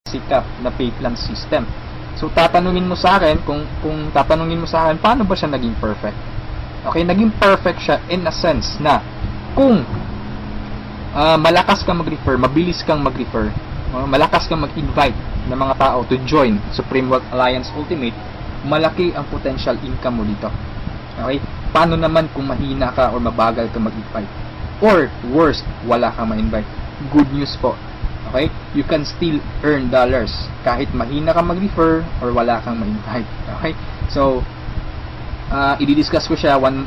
sikat na pay plan system. So tatanungin mo sa akin, kung tatanungin mo sa akin, paano ba siya naging perfect? Okay, naging perfect siya in a sense na kung malakas kang mag-refer, mabilis kang mag-refer, malakas kang mag-invite ng mga tao to join Supreme Wealth Alliance Ultimate, malaki ang potential income mo dito. Okay? Paano naman kung mahina ka or mabagal ka mag-invite? Or worst, wala kang ma-invite? Good news po. Okay? You can still earn dollars kahit mahina kang mag-refer or wala kang ma-invite. Okay? So, i-discuss ko siya one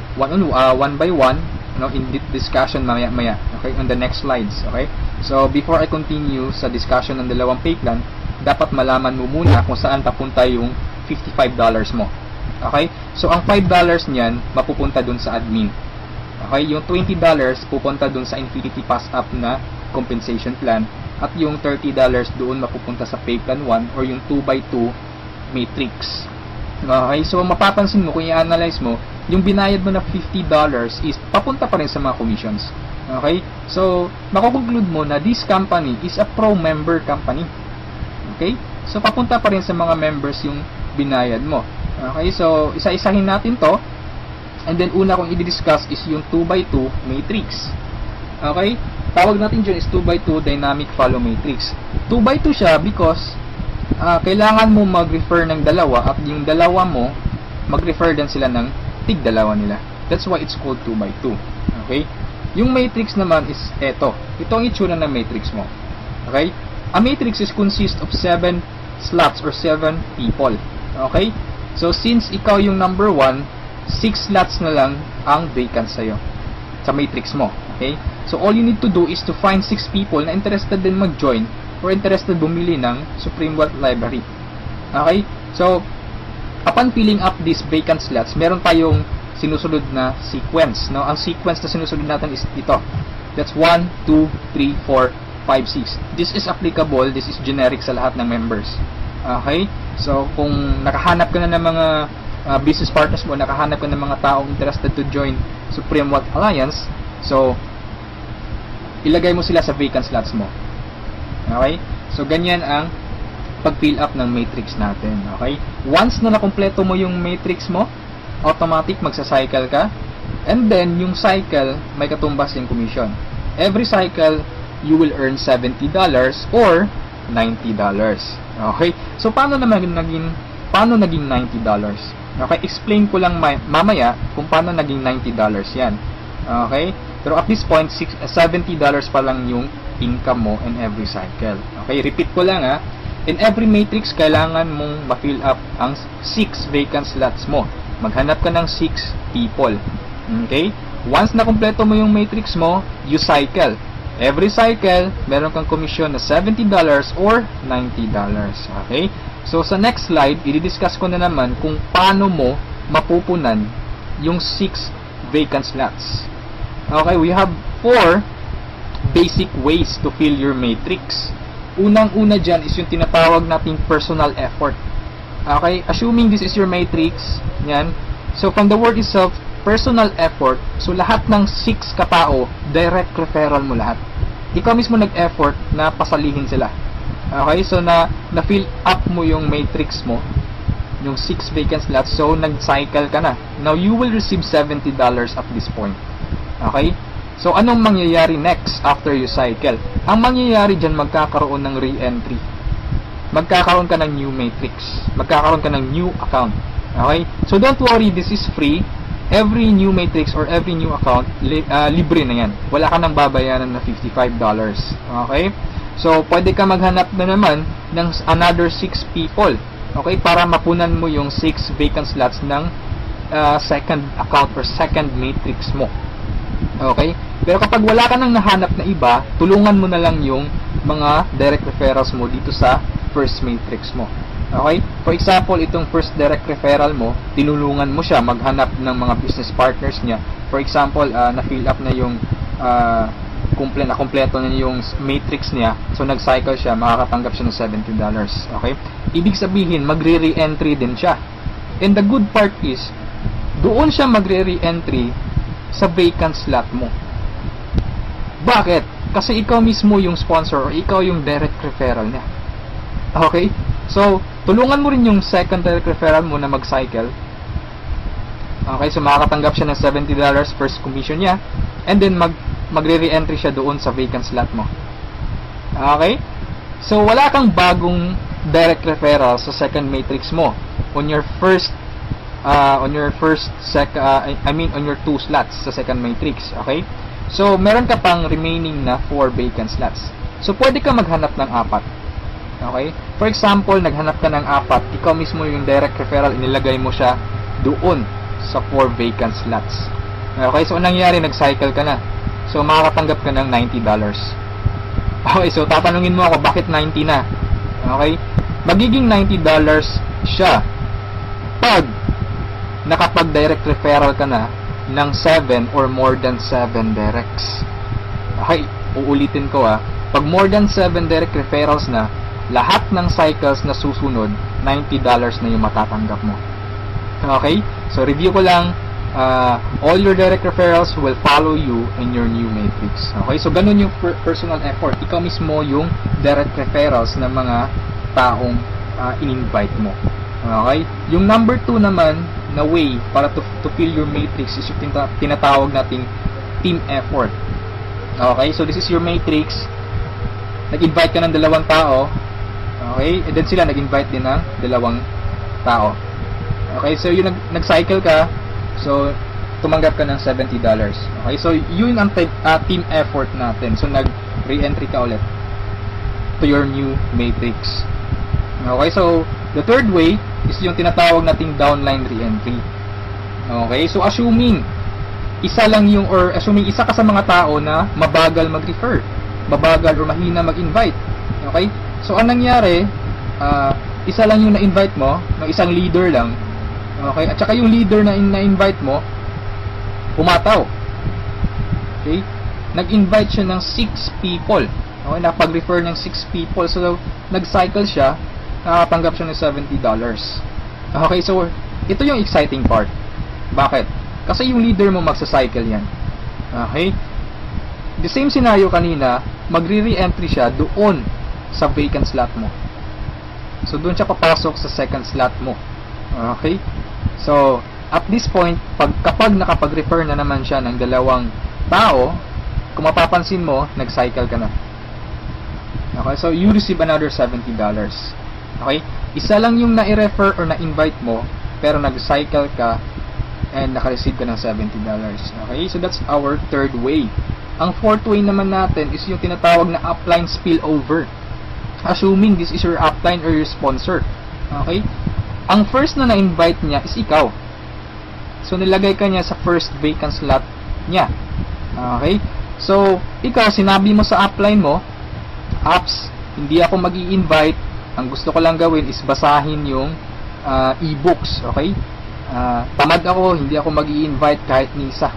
by one, in discussion maya-maya. Okay? On the next slides. Okay? So, before I continue sa discussion ng dalawang pay plan, dapat malaman mo muna kung saan papunta yung $55 mo. Okay? So, ang $5 niyan, mapupunta dun sa admin. Okay? Yung $20 pupunta dun sa Infinity Pass Up na compensation plan. At yung $30 doon mapupunta sa pay plan 1 or yung 2x2 matrix. Okay? So, mapapansin mo, kung i-analyze mo, yung binayad mo na $50 is papunta pa rin sa mga commissions. Okay? So, makukonclude mo na this company is a pro-member company. Okay? So, papunta pa rin sa mga members yung binayad mo. Okay? So, isa-isahin natin to. And then, una kong i-discuss is yung 2x2 matrix. Okay? Tawag natin dyan is 2x2 dynamic follow matrix. 2x2 siya because kailangan mo mag-refer ng dalawa at yung dalawa mo, mag-refer din sila ng tig-dalawa nila. That's why it's called 2x2. Okay? Yung matrix naman is eto. Ito ang itsura ng matrix mo. Okay? A matrix is consist of 7 slots or 7 people. Okay? So, since ikaw yung number 1, 6 slots na lang ang vacant sa'yo sa matrix mo. Okay? So, all you need to do is to find 6 people na interested din mag-join or interested bumili ng Supreme Wealth Library. Okay? So, upon filling up these vacant slots, meron tayong sinusunod na sequence. No? Ang sequence na sinusunod natin is ito. That's 1, 2, 3, 4, 5, 6. This is applicable, this is generic sa lahat ng members. Okay? So, kung nakahanap ka na ng mga business partners mo, nakahanap ka ng mga taong interested to join Supreme Wealth Alliance, so, ilagay mo sila sa vacant slots mo. Okay? So, ganyan ang pag-fill up ng matrix natin. Okay? Once na nakompleto mo yung matrix mo, automatic magsa-cycle ka. And then, yung cycle, may katumbas yung commission. Every cycle, you will earn $70 or $90. Okay? So, paano naging $90? Okay? Explain ko lang mamaya kung paano naging $90 yan. Okay? Pero at this point, $70 pa lang yung income mo in every cycle. Okay? Repeat ko lang ha. In every matrix, kailangan mong ma-fill up ang 6 vacant slots mo. Maghanap ka ng 6 people. Okay? Once na kumpleto mo yung matrix mo, you cycle. Every cycle, meron kang commission na $70 or $90. Okay? So, sa next slide, i-discuss ko na naman kung paano mo mapupunan yung 6 vacant slots. Okay? We have 4 basic ways to fill your matrix. Unang-una dyan is yung tinatawag nating personal effort. Okay? Assuming this is your matrix, yan. So, from the word itself, personal effort, so lahat ng 6 katao, direct referral mo lahat. Ikaw mismo nag-effort na pasalihin sila. Okay? So, na-fill up mo yung matrix mo, yung 6 vacant slots, so nag-cycle ka na. Now, you will receive $70 at this point. Okay? So, anong mangyayari next after you cycle? Ang mangyayari dyan, magkakaroon ng re-entry. Magkakaroon ka ng new matrix. Magkakaroon ka ng new account. Okay? So, don't worry, this is free. Every new matrix or every new account, libre na yan. Wala ka nang babayaran na $55. Okay? So, pwede ka maghanap na naman ng another 6 people. Okay? Para mapunan mo yung 6 vacant slots ng second account or second matrix mo. Okay? Pero kapag wala ka nang nahanap na iba, tulungan mo na lang yung mga direct referrals mo dito sa first matrix mo. Okay? For example, itong first direct referral mo, tinulungan mo siya maghanap ng mga business partners niya. For example, na-fill up na yung kompleto na yung matrix niya. So, nag-cycle siya, makakatanggap siya ng $70. Okay? Ibig sabihin, magre-re-entry din siya. And the good part is, doon siya magre-re-entry sa vacant slot mo. Bakit? Kasi ikaw mismo yung sponsor or ikaw yung direct referral niya. Okay? So, tulungan mo rin yung second direct referral mo na mag-cycle. Okay? So, makakatanggap siya ng $70 first commission niya. And then, magre-re-entry siya doon sa vacant slot mo. Okay? So, wala kang bagong direct referral sa second matrix mo on your on your two slots sa second matrix. Okay? So, meron ka pang remaining na 4 vacant slots. So, pwede ka maghanap ng 4. Okay? For example, naghanap ka ng 4, ikaw mismo yung direct referral, inilagay mo siya doon sa 4 vacant slots. Okay, so anong nangyari? Nag-cycle ka na. So, makakatanggap ka ng $90. Okay, so tatanungin mo ako, bakit 90 na? Okay? Magiging $90 siya pag nakapag-direct referral ka na ng 7 or more than 7 directs. Okay, uulitin ko pag more than 7 direct referrals na, lahat ng cycles na susunod, $90 na yung matatanggap mo. Okay? So, review ko lang, all your direct referrals will follow you in your new matrix. Okay? So, ganun yung personal effort. Ikaw mismo yung direct referrals ng mga taong in-invite mo. Okay? Yung number 2 naman na way para to fill your matrix is yung tinatawag nating team effort. Okay? So, this is your matrix. Nag-invite ka ng 2 tao. Okay? And then sila nag-invite din ng 2 tao. Okay, so yung nag-cycle ka, so tumanggap ka ng $70. Okay, so yun ang team effort natin. So nag-re-entry ka ulit to your new matrix. Okay, so the third way is yung tinatawag nating downline re-entry. Okay, so assuming isa ka sa mga tao na mabagal mag-refer, mabagal or mahina mag-invite. Okay, so anong nangyari, isa lang yung na-invite mo, ng isang leader lang. Okay? At saka yung leader na invite mo, pumataw. Okay? Nag-invite siya ng 6 people. Okay? Napag-refer ng 6 people. So, nag-cycle siya, nakatanggap siya ng $70. Okay? So, ito yung exciting part. Bakit? Kasi yung leader mo magsa-cycle yan. Okay? The same scenario kanina, magre-re-entry siya doon sa vacant slot mo. So, doon siya papasok sa second slot mo. Okay? So, at this point, kapag nakapag-refer na naman siya ng 2 tao, kung mapapansin mo, nag-cycle ka na. Okay? So, you receive another $70. Okay? Isa lang yung na-refer or na-invite mo, pero nag-cycle ka and naka-receive ka ng $70. Okay? So, that's our third way. Ang fourth way naman natin is yung tinatawag na upline spillover. Assuming this is your upline or your sponsor. Okay? Ang first na na-invite niya is ikaw. So, nilagay ka niya sa first vacant slot niya. Okay? So, ikaw, sinabi mo sa upline mo, apps, hindi ako mag-i-invite. Ang gusto ko lang gawin is basahin yung e-books. Okay? Tamad ako, hindi ako mag-i-invite kahit ni isa.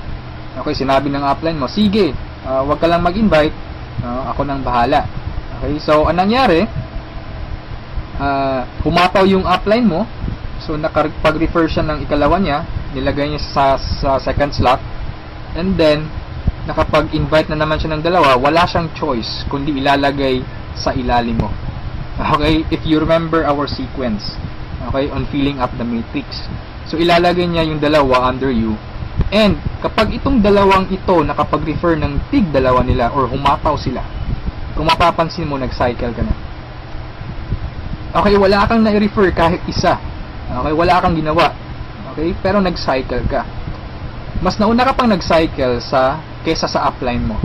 Okay? Sinabi ng upline mo, sige, wag ka lang mag-invite. Ako nang bahala. Okay? So, anong nangyari? Humataw yung upline mo. So, nakapag-refer siya ng ikalawa niya, nilagay niya sa second slot, and then nakapag-invite na naman siya ng 2, wala siyang choice kundi ilalagay sa ilalim mo. Okay, if you remember our sequence, okay, on filling up the matrix, so ilalagay niya yung 2 under you, and kapag itong 2 ito nakapag-refer ng tig 2 nila or humataw sila, kung mapapansin mo, nag-cycle ka na. Okay, wala kang na-refer kahit isa. Okay, wala kang ginawa. Okay, pero nag-cycle ka. Mas nauna ka pang nag-cycle kesa sa upline mo.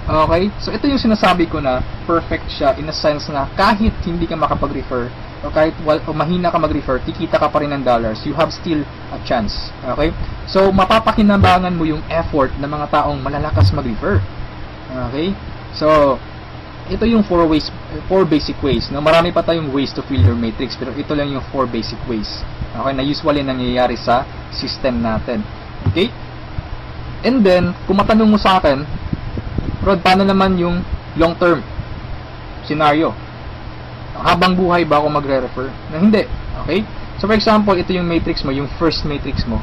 Okay, so ito yung sinasabi ko na perfect siya in a sense na kahit hindi ka makapag-refer o kahit mahina ka mag-refer, kikita ka pa rin ng dollars. You have still a chance. Okay, so mapapakinabangan mo yung effort ng mga taong malalakas mag-refer. Okay, so ito yung 4 basic ways. No? Marami pa tayong ways to fill your matrix, pero ito lang yung 4 basic ways. Okay, na usually nangyayari sa system natin. Okay? And then, kung matanong mo sa akin, Rod, paano naman yung long-term scenario? Habang buhay ba ako magre-refer? Na hindi. Okay? So, for example, ito yung matrix mo, yung first matrix mo.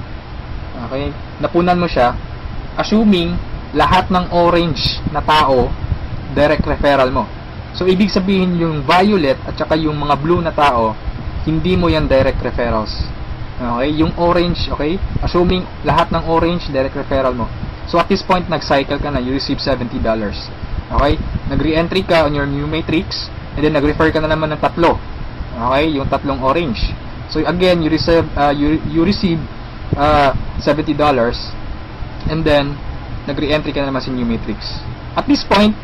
Okay? Napunan mo siya, assuming lahat ng orange na tao direct referral mo. So, ibig sabihin yung violet at saka yung mga blue na tao, hindi mo yan direct referrals. Okay? Yung orange, okay? Assuming lahat ng orange, direct referral mo. So, at this point, nag-cycle ka na, you receive $70. Okay? Nag-re-entry ka on your new matrix, and then nag-refer ka na naman ng tatlo. Okay? Yung tatlong orange. So, again, you receive $70, and then, nag-re-entry ka na naman sa new matrix. At this point,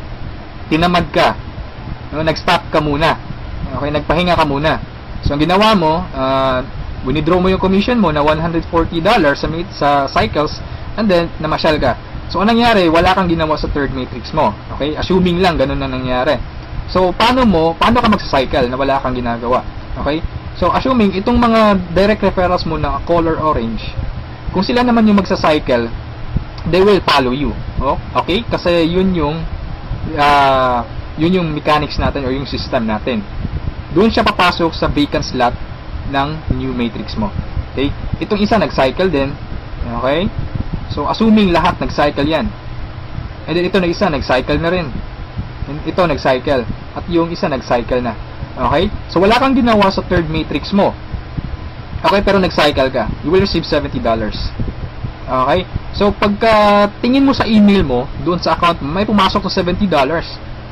tinamad ka. No? Nag-stop ka muna. Okay? Nagpahinga ka muna. So, ang ginawa mo, winidraw mo yung commission mo na $140 sa cycles, and then, namasyal ka. So, anong nangyari? Wala kang ginawa sa third matrix mo. Okay? Assuming lang, ganun na nangyari. So, paano ka magsa-cycle na wala kang ginagawa? Okay? So, assuming, itong mga direct referrals mo na color orange, kung sila naman yung magsa-cycle, they will follow you. Okay? Kasi yun yung mechanics natin or yung system natin. Doon siya papasok sa vacant slot ng new matrix mo. Okay? Itong isa nag-cycle din. Okay? So, assuming lahat nag-cycle yan. And then, ito na isa, nag-cycle na rin. And ito, nag-cycle. At yung isa, nag-cycle na. Okay? So, wala kang ginawa sa third matrix mo. Okay? Pero nag-cycle ka. You will receive $70. Okay? So, pagka tingin mo sa email mo, doon sa account mo, may pumasok na $70.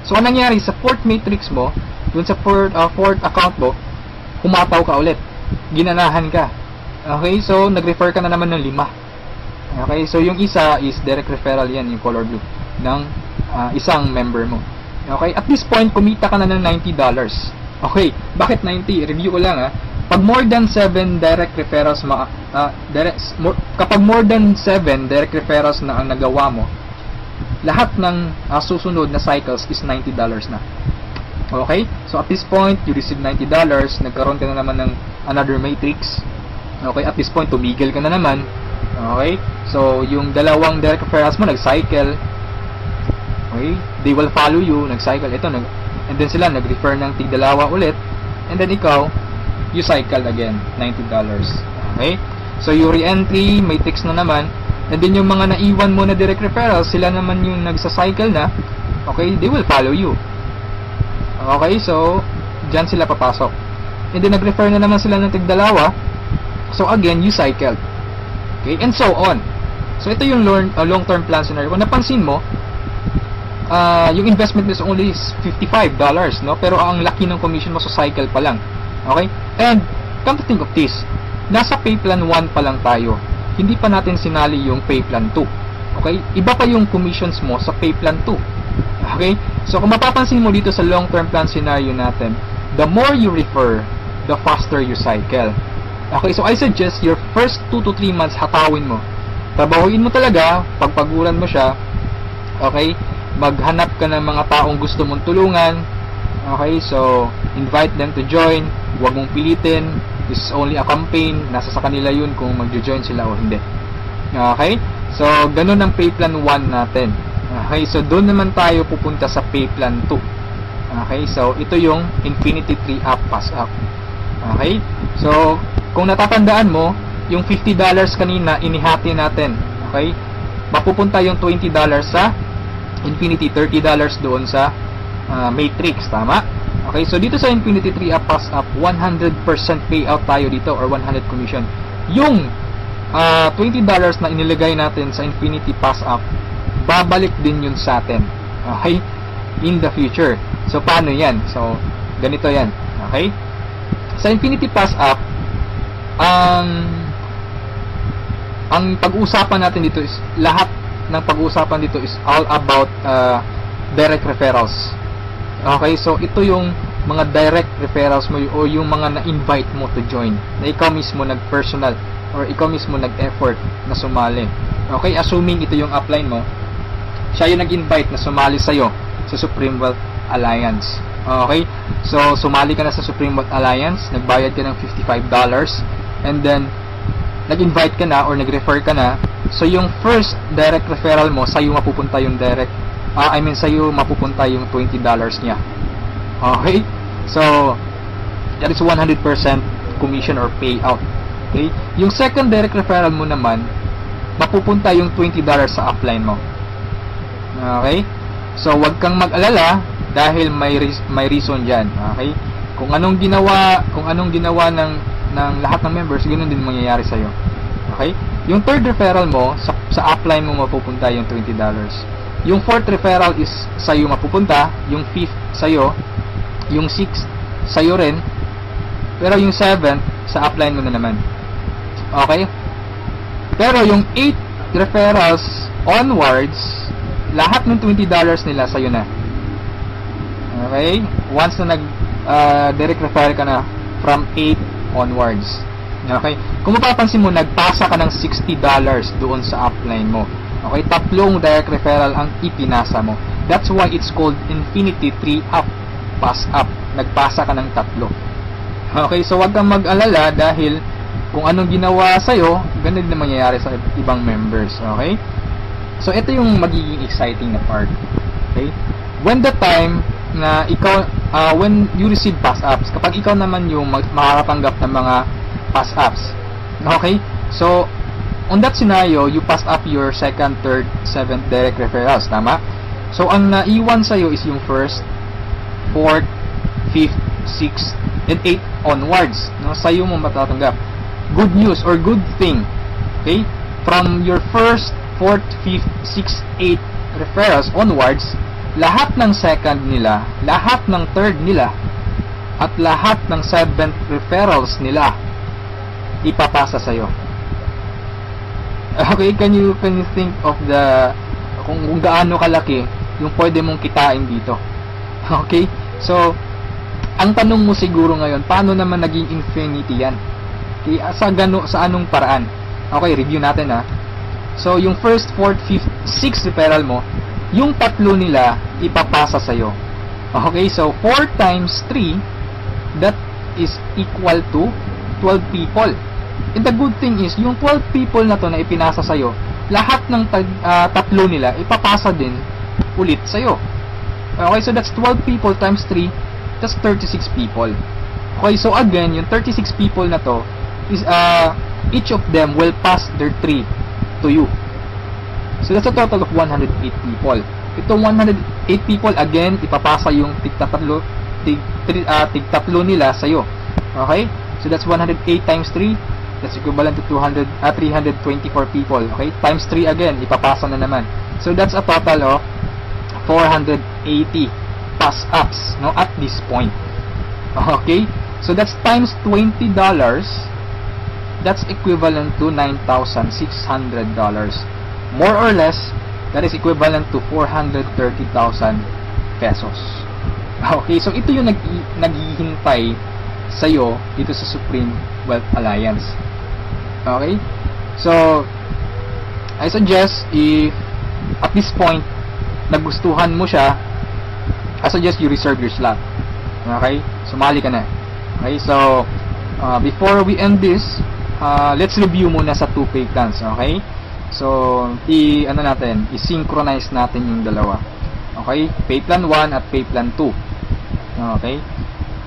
So, anong nangyari? Sa fourth matrix mo, doon sa fourth account mo, humataw ka ulit. Ginanahan ka. Okay? So, nag-refer ka na naman ng 5. Okay, so yung isa is direct referral yan, yung color blue, ng isang member mo. Okay, at this point, kumita ka na ng $90. Okay, bakit 90? Review ko lang Pag more than 7 direct referrals, kapag more than 7 direct referrals na ang nagawa mo, lahat ng susunod na cycles is $90 na. Okay, so at this point, you receive $90, nagkaroon ka na naman ng another matrix. Okay, at this point, tumigil ka na naman. Okay? So, yung dalawang direct referrals mo, nag-cycle. Okay? They will follow you, nag-cycle. Ito, and then sila, nag-refer ng tig-dalawa ulit. And then ikaw, you cycle again, $90. Okay? So, yung re-entry, matrix na naman. And then, yung mga naiwan mo na direct referrals, sila naman yung nagsa-cycle na. Okay? They will follow you. Okay? So, dyan sila papasok. And then, nag-refer na naman sila ng tig-dalawa. So, again, you cycle. Okay, and so on. So, ito yung long-term plan scenario. Kung napansin mo, yung investment is only $55, no? Pero ang laki ng commission mo sa cycle pa lang. Okay? And, come to think of this, nasa pay plan 1 pa lang tayo. Hindi pa natin sinali yung pay plan 2. Okay? Iba pa yung commissions mo sa pay plan 2. Okay? So, kung mapapansin mo dito sa long-term plan scenario natin, the more you refer, the faster you cycle. Okay, so I suggest your first 2 to 3 months hatawin mo. Trabahuin mo talaga, pagpaguran mo siya. Okay, maghanap ka ng mga taong gusto mong tulungan. Okay, so invite them to join. Huwag mong pilitin. This is only a campaign. Nasa sa kanila yun kung magjo-join sila o hindi. Okay, so ganun ang pay plan 1 natin. Okay, so doon naman tayo pupunta sa pay plan 2. Okay, so ito yung Infinity Tree Up Pass Up. Okay, so kung natatandaan mo, yung $50 kanina, inihati natin. Okay? Mapupunta yung $20 sa Infinity, $30 doon sa Matrix. Tama? Okay? So, dito sa Infinity 3 Up Pass Up, 100% payout tayo dito or 100 commission. Yung $20 na inilagay natin sa Infinity Pass Up, babalik din yun sa atin. Okay? In the future. So, paano yan? So, ganito yan. Okay? Sa Infinity Pass Up, ang pag-uusapan natin dito is lahat ng pag-uusapan dito is all about direct referrals. Okay, so ito yung mga direct referrals mo o yung mga na-invite mo to join, na ikaw mismo nag-personal or ikaw mismo nag-effort na sumali. Okay, assuming ito yung upline mo, siya yung nag-invite na sumali sa'yo sa Supreme Wealth Alliance. Okay, so sumali ka na sa Supreme Wealth Alliance, nagbayad ka ng $55, and then nag-invite ka na or nag-refer ka na. So yung first direct referral mo, sa'yo mapupunta yung direct sa'yo mapupunta yung $20 niya. Okay, so that is 100% commission or payout. Okay, yung second direct referral mo naman, mapupunta yung $20 sa upline mo. Okay, so wag kang mag-alala dahil may reason diyan. Okay? Kung anong ginawa ng lahat ng members, ganoon din mangyayari sa iyo. Okay? Yung third referral mo sa upline mo mapupunta yung $20. Yung fourth referral is sa iyo mapupunta, yung fifth sa iyo, yung sixth sa iyo rin, pero yung seventh sa upline mo na naman. Okay? Pero yung 8 referrals onwards, lahat ng $20 nila sa iyo na. Okay? Once na direct refer ka na from 8 onwards. Okay? Kung mapapansin mo, nagpasa ka ng $60 doon sa upline mo. Okay? 3 direct referral ang ipinasa mo. That's why it's called Infinity 3 up. Pass up. Nagpasa ka ng 3. Okay? So, wag kang mag-alala dahil kung anong ginawa sa'yo, ganun din mangyayari sa ibang members. Okay? So, ito yung magiging exciting na part. Okay? When the time na ikaw, when you receive pass-ups, kapag ikaw naman yung makakatanggap ng mga pass-ups. Okay? So, on that scenario, you pass up your second, third, seventh direct referrals. Tama? So, ang naiwan sa'yo is yung first, fourth, fifth, sixth, and eighth onwards. No? Sa'yo mo matatanggap. Good news or good thing. Okay? From your first, fourth, fifth, sixth, eighth referrals onwards, lahat ng second nila, lahat ng third nila, at lahat ng seventh referrals nila, ipapasa sa'yo. Okay, can you think of kung gaano kalaki yung pwede mong kitain dito? Okay? So, ang tanong mo siguro ngayon, paano naman naging infinity yan? Okay, sa anong paraan? Okay, review natin ha. So, yung first, fourth, fifth, sixth referral mo, yung 3 nila ipapasa sa'yo. Okay, so 4 times 3, that is equal to 12 people. And the good thing is, yung 12 people na to na ipinasa sa'yo, lahat ng 3 nila ipapasa din ulit sa'yo. Okay, so that's 12 people times 3, that's 36 people. Okay, so again, yung 36 people na to, is each of them will pass their 3 to you. So that's a total of 108 people. Itong 108 people, again, ipapasa yung tig-3 nila sa'yo. Okay? So that's 108 times 3. That's equivalent to 324 people. Okay? Times 3 again, ipapasa na naman. So that's a total of 480 pass-ups, no, at this point. Okay? So that's times $20. That's equivalent to $9,600. More or less, that is equivalent to 430,000 pesos. Okay, so ito yung naghihintay sa'yo dito sa Supreme Wealth Alliance. Okay? So, I suggest if at this point nagustuhan mo siya, I suggest you reserve your slot. Okay? Sumali ka na. Okay, so before we end this, let's review muna sa 2 pay plans. Okay? So, i-synchronize natin yung dalawa. Okay? Pay plan 1 at pay plan 2. Okay?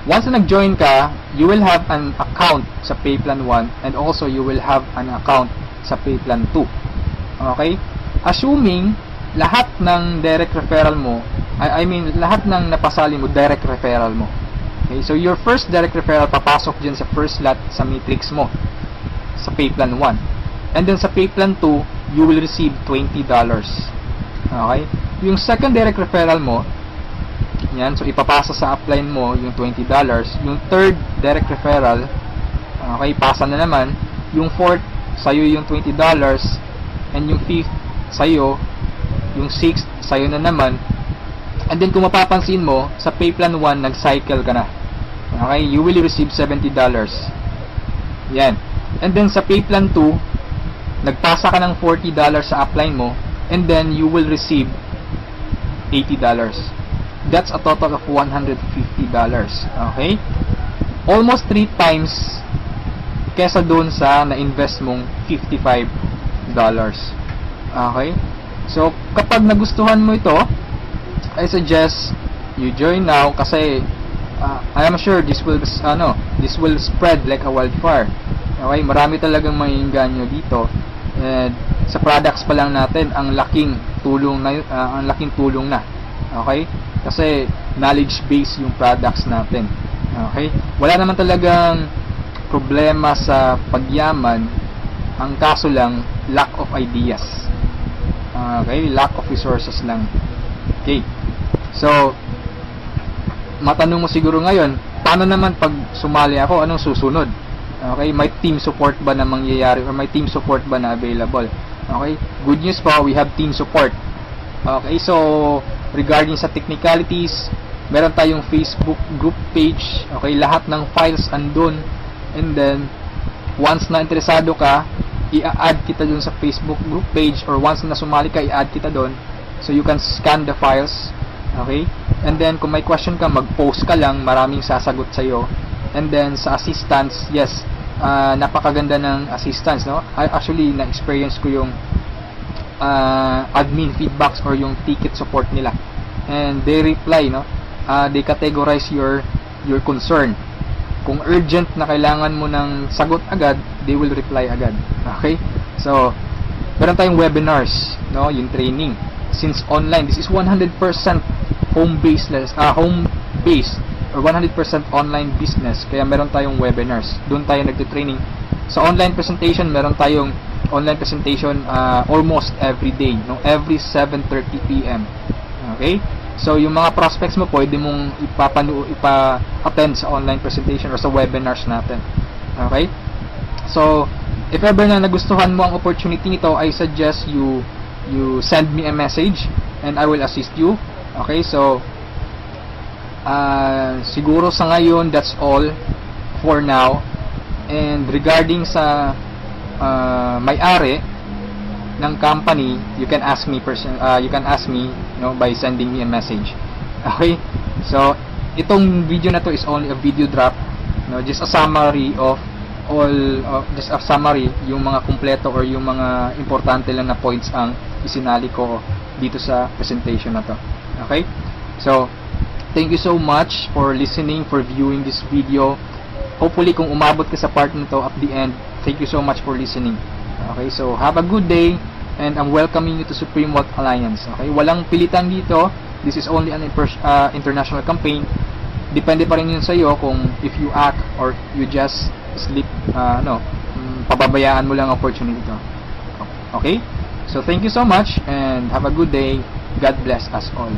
Once na nag-join ka, you will have an account sa pay plan 1 and also you will have an account sa pay plan 2. Okay? Assuming lahat ng direct referral mo, lahat ng napasali mo, direct referral mo. Okay? So, your first direct referral papasok dyan sa first lot sa matrix mo sa pay plan 1. And then sa pay plan 2, you will receive $20. Okay? Yung second direct referral mo, yan, so ipapasa sa upline mo yung $20. Yung third direct referral, okay, pasa na naman. Yung fourth, sa'yo yung $20. And yung fifth, sa'yo. Yung sixth, sa'yo na naman. And then kung mapapansin mo, sa pay plan 1, nag-cycle ka na. Okay? You will receive $70. Yan. And then sa pay plan 2, nagpasa ka ng $40 sa upline mo, and then you will receive $80. That's a total of $150. Okay? Almost 3 times kesa doon sa na-invest mong $55. Okay? So, kapag nagustuhan mo ito, I suggest you join now kasi I am sure this will spread like a wildfire. Okay? Marami talagang maiinganyo dito. And sa products pa lang natin ang laking tulong na. Okay? Kasi knowledge base yung products natin. Okay? Wala naman talagang problema sa pagyaman, ang kaso lang lack of ideas. Okay? Lack of resources lang. Okay. So, matanong mo siguro ngayon, paano naman pag sumali ako, anong susunod? Okay? May team support ba na mangyayari or may team support ba na available? Okay? Good news po, we have team support. Okay? So, regarding sa technicalities, meron tayong Facebook group page. Okay? Lahat ng files andun. And then, once na interesado ka, i-add kita dun sa Facebook group page, or once na sumali ka, i-add kita dun. So, you can scan the files. Okay? And then, kung may question ka, mag-post ka lang. Maraming sasagot sa'yo. And then, sa assistance, yes, napakaganda ng assistance, no? Actually, na-experience ko yung admin feedbacks or yung ticket support nila. And they reply, no? They categorize your concern. Kung urgent na kailangan mo ng sagot agad, they will reply agad. Okay? So, meron tayong webinars, no? Yung training. Since online, this is 100% home-based or 100% online business. Kaya meron tayong webinars. Doon tayo nagte-training. Sa online presentation, meron tayong online presentation almost every day, no? Every 7:30 PM. Okay? So, yung mga prospects mo, pwede mong ipa-attend sa online presentation or sa webinars natin. Okay? So, if ever na nagustuhan mo ang opportunity nito, I suggest you send me a message and I will assist you. Okay? So, siguro sa ngayon, that's all for now. And regarding sa may-ari ng company, you can ask me by sending me a message. Okay? So, itong video na to is only a video drop, no? Just a summary of yung mga kumpleto or yung mga importante lang na points ang isinali ko dito sa presentation na to. Okay? So, thank you so much for listening, for viewing this video. Hopefully, kung umabot ka sa part nito at the end, thank you so much for listening. Okay, so have a good day, and I'm welcoming you to Supreme Wealth Alliance. Okay, walang pilitan dito. This is only an international campaign. Depende pa rin yun sa iyo kung if you act or you just sleep, pababayaan mo lang ang opportunity to. Okay, so thank you so much, and have a good day. God bless us all.